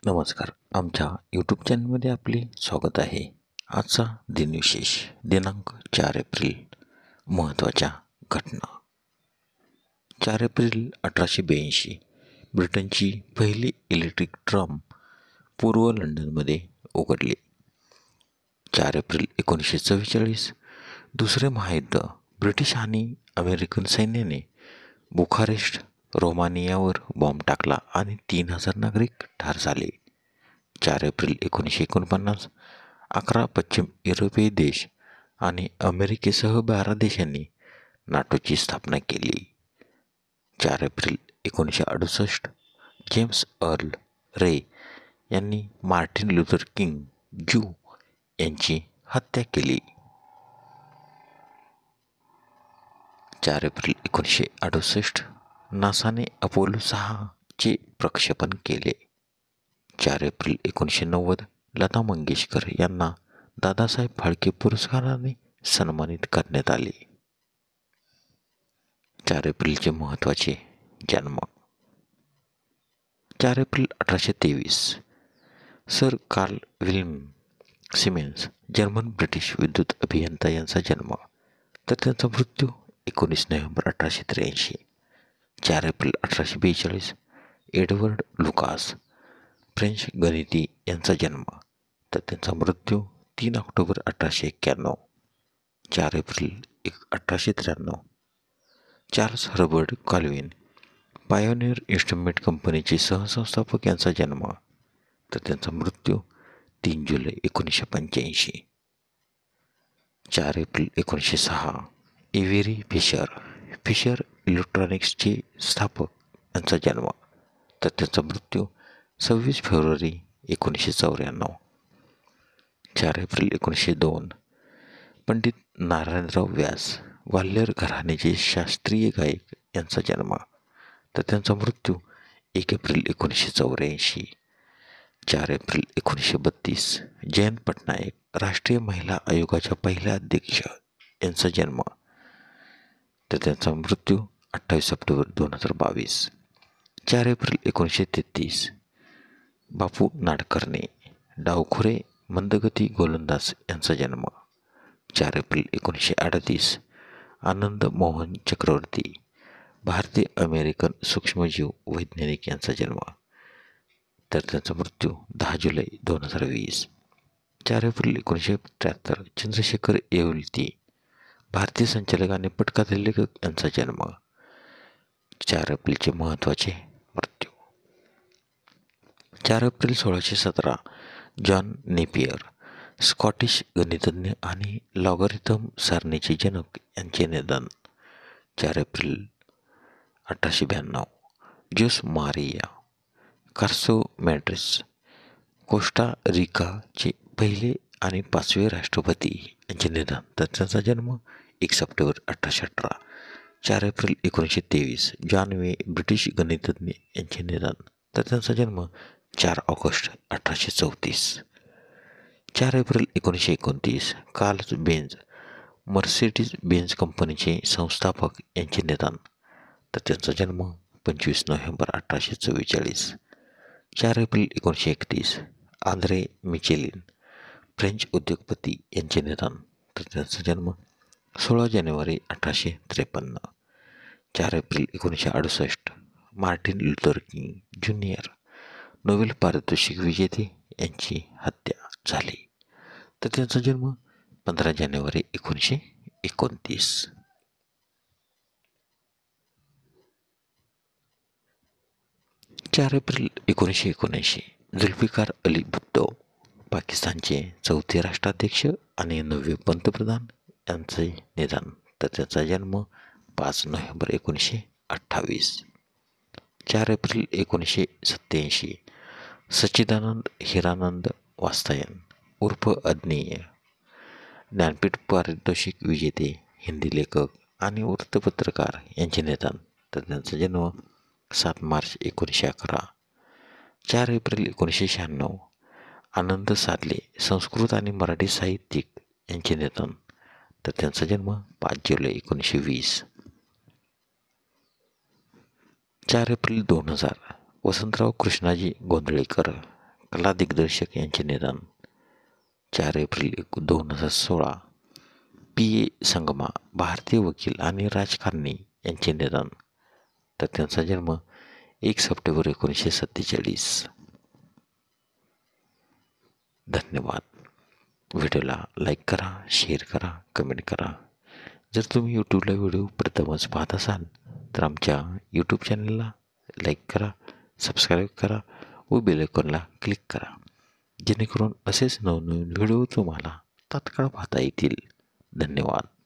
नमस्कार. आमच्या यूट्यूब चॅनलमध्ये आपले स्वागत आहे. आजचा दिनविशेष दिनांक 4 एप्रिल. महत्त्वाच्या घटना. 4 एप्रिल 1882 ब्रिटनची पहिली इलेक्ट्रिक ट्रम पूर्व लंडनमध्ये उघडली. 4 एप्रिल 1944 दुसरे महायुद्ध. ब्रिटिश आणि अमेरिकन सैन्याने बुखारेस्ट रोमानियावर बॉम्ब टाकला आणि 3,000 नागरिक ठार झाले. 4 एप्रिल 1949 11 पश्चिम युरोपीय देश आणि अमेरिकेसह 12 देशांनी नाटोची स्थापना केली. 4 एप्रिल 1968 जेम्स अर्ल रे यांनी मार्टिन लुथर किंग ज्यू यांची हत्या केली. 4 एप्रिल 1968 नासाने अपोलो 6चे प्रक्षेपण केले. 4 एप्रिल 1990 लता मंगेशकर यांना दादासाहेब फाळके पुरस्काराने सन्मानित करण्यात आले. 4 एप्रिलचे महत्त्वाचे जन्म. 4 एप्रिल 1823 sir Karl William Siemens German British विद्युत अभियंता यांचा जन्म, तर त्यांचा मृत्यू 19 नोव्हेंबर 1883. 4 एप्रिल 1842 एडवर्ड लुकास फ्रेंच गणिती यांचा जन्म, तर त्यांचा मृत्यू 3 ऑक्टोबर 1891. 4 एप्रिल 1893 Charles Herbert Colvin Pioneer Instrument कंपनीचे सहसंस्थापक यांचा जन्म, तर त्यांचा मृत्यू 3 जुलै 1985. 4 एप्रिल 1906 एव्हेरी फिशर इलेक्ट्रॉनिक्सचे स्थापक यांचा जन्म, तर त्यांचा मृत्यू 26 फेब्रुवारी 1994. 4 एप्रिल 1902 पंडित नारायणराव व्यास ग्वाल्हेर घराण्याचे शास्त्रीय गायक यांचा जन्म, तर त्यांचा मृत्यू 1 एप्रिल 1984. 4 एप्रिल 1932 जयंत पटनायक राष्ट्रीय महिला आयोगाच्या पहिल्या अध्यक्ष यांचा जन्म, तर त्यांचा मृत्यू 28 सप्टेंबर 2022. 4 एप्रिल 1933 बापू नाडकर्णी डावखुरे मंदगती गोलंदाज यांचा जन्म. 4 एप्रिल 1938 आनंद मोहन चक्रवर्ती भारतीय अमेरिकन सूक्ष्मजीव वैज्ञानिक यांचा जन्म, तर त्यांचा मृत्यू 10 जुलै 2020. 4 एप्रिल 1973 चंद्रशेखर येवलती भारतीय संचालक आणि पटकथा लेखक यांचा जन्म. 4 एप्रिलचे महत्त्वाचे मृत्यू. 4 एप्रिल 1617 जॉन नेपियर स्कॉटिश गणितज्ञ आणि लॉगरिथम सारणीचे जनक यांचे निधन. 4 एप्रिल 1892 जोस मारिया कार्सो मॅड्रिस कोस्टा रिकाचे पहिले आणि 5वे राष्ट्रपती यांचे निधन, तर त्यांचा जन्म 1 सप्टेंबर 1818. 4 एप्रिल 1923 जॉन वे ब्रिटिश गणितज्ञ यांचे निधन, तर त्यांचा जन्म 4 ऑगस्ट 1834. 4 एप्रिल 1929 कार्ल बेंझ मर्सिडीज बेंझ कंपनीचे संस्थापक यांचे निधन, तर त्यांचा जन्म 25 नोव्हेंबर 1844. 4 एप्रिल 1931 आंद्रे मिचेलिन फ्रेंच उद्योगपती यांचे निधन, तर त्यांचा जन्म 16 जानेवारी 1853. 4 एप्रिल 1968 Martin Luther King Junior Nobel पारितोषिक विजेते यांची हत्या झाली, तर त्यांचा जन्म 15 जानेवारी 1929. 4 एप्रिल 1979 जुल्फिकार अली भुट्टो पाकिस्तानचे 4थे राष्ट्राध्यक्ष आणि 9वे पंतप्रधान यांचे निधन, तर त्याचा जन्म 5 नोव्हेंबर 1928. 4 एप्रिल 1987 सच्चिदानंद हिरानंद वात्सायन उर्फ अज्ञेय ज्ञानपीठ पारितोषिक विजेते हिंदी लेखक आणि वृत्तपत्रकार यांचे निधन, तर त्यांचा जन्म 7 मार्च 1911. 4 एप्रिल 1996 आनंद साधले संस्कृत आणि मराठी साहित्यिक यांचे निधन, तर त्यांचा जन्म 5 जुलै 1920. 4 एप्रिल 2000 वसंतराव कृष्णाजी गोंधळेकर कला दिग्दर्शक यांचे निधन. 4 एप्रिल 2016. P.A. संगमा, भारतीय वकील आणि राजकारणी यांचे निधन. तर त्यांचा जन्म 1 सप्टेंबर 1947. धन्यवाद. व्हिडिओला लाईक करा, शेअर करा, कमेंट करा. जर तुम्ही यूट्यूबला व्हिडिओ प्रथमच पाहत असाल तर आमच्या यूट्यूब चॅनलला लाईक करा, सबस्क्राईब करा व बेल आयकॉनला क्लिक करा, जेणेकरून असेच नवनवीन व्हिडिओ तुम्हाला तात्काळ पाहता येतील. धन्यवाद.